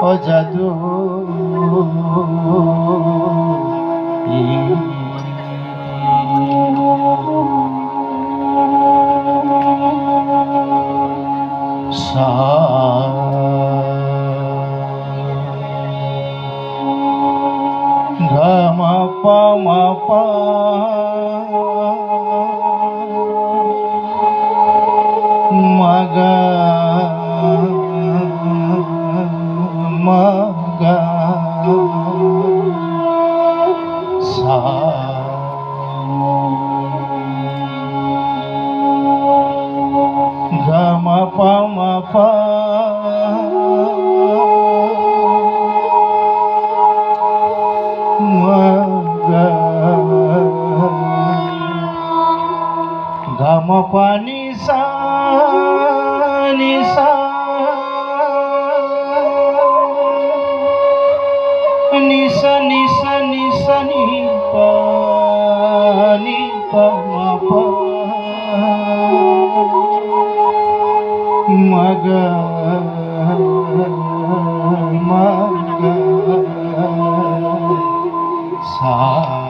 ও জাদু গ মা পা মা পা মা গা মা গা সা গ মা পা মা পা মা গা গ মা পা নি সা ni sa ni sa ni sa ni sa ni pa ma pa ma ga sa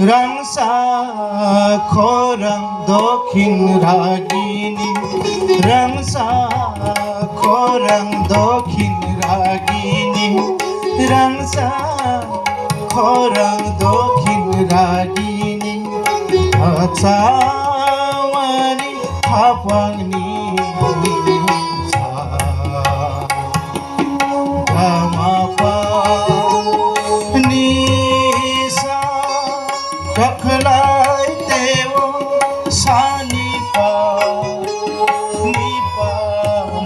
Rangsa khorang dokhin ragini Rangsa khorang dokhin ragini Rangsa khorang dokhin ragini Achawani hapangni Rakhlai dewo sani pa ni pa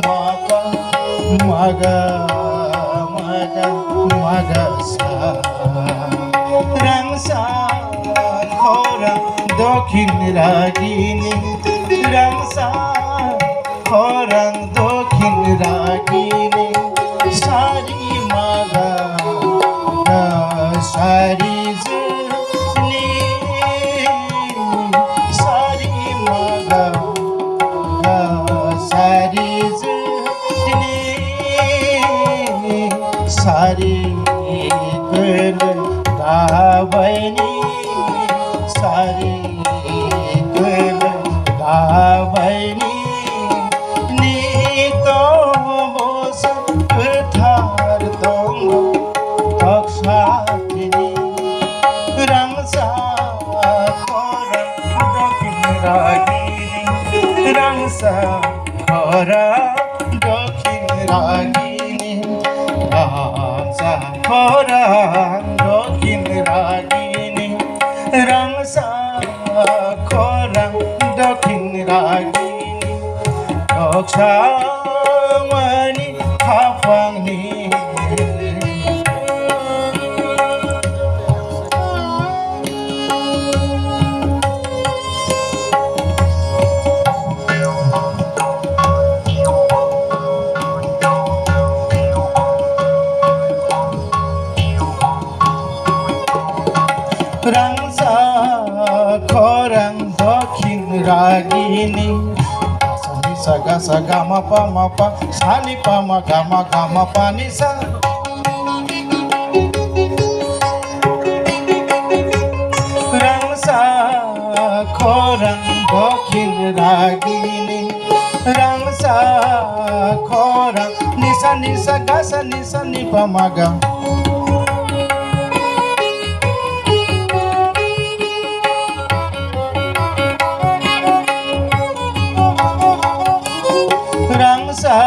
ma pa maga maga maga sa rangsa khora dokhin ragini rangsa khorang dokhin ragini sari maga sari Sari kel gavani Sari kel gavani Ni to bos thar dong takshatini Rangsa khora dokhin ragini Rangsa khora dokhin ragini Rangsa khorang dokhin ragini Rangsa khorang dokhin ragini Doksamani hapangni রাংসা খরাং দক্ষিণ রাগিনী সানি সা গা সা গা মা পা সানি পা মা গা পা নি সা রাংসা খরাং দক্ষিণ রাগিনী রাংসা খরাং নিসা নিসা গা সা নিসা নি পা মা গা রাংসা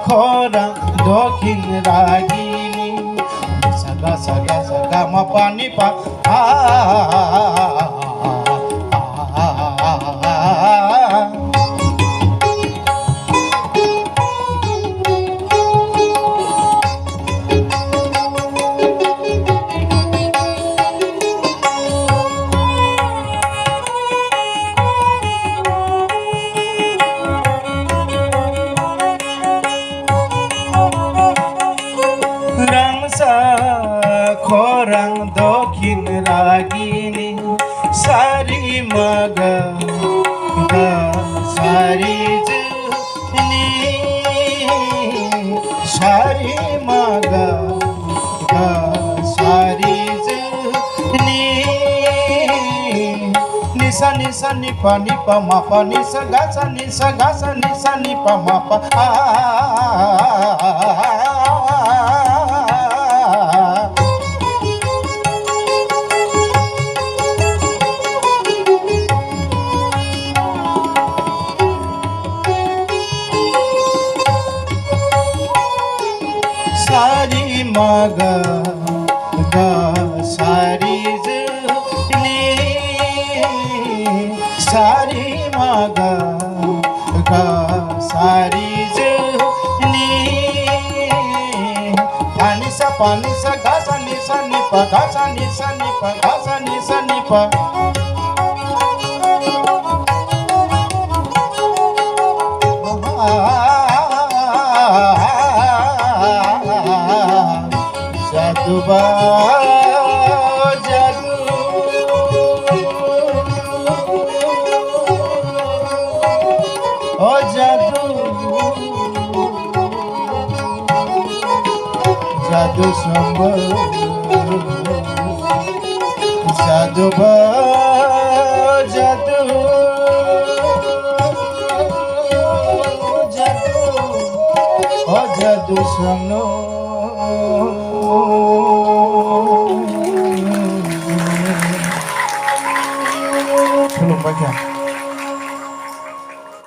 খরাং দক্ষিণ রাগিনী সাগা সাগা সাগা মা পানি পা খরাং দক্ষিণ রাগিনী সারি মাগা গা সারি নি সারি মাগা গা সারি নি নিসা নিসা নি পা মা পা নিসা গা সা নিসা নি পা মা পা সারি মাগা গা সারি নি সারি মাগা গা সারি নি পানি সা গা সা নি পা গা সা নি পা গা সা নি পা জাদু জাদু ও জাদু জাদু সঙ্গ জাদু জাদু জাদু ও জাদু সঙ্গ belum baca.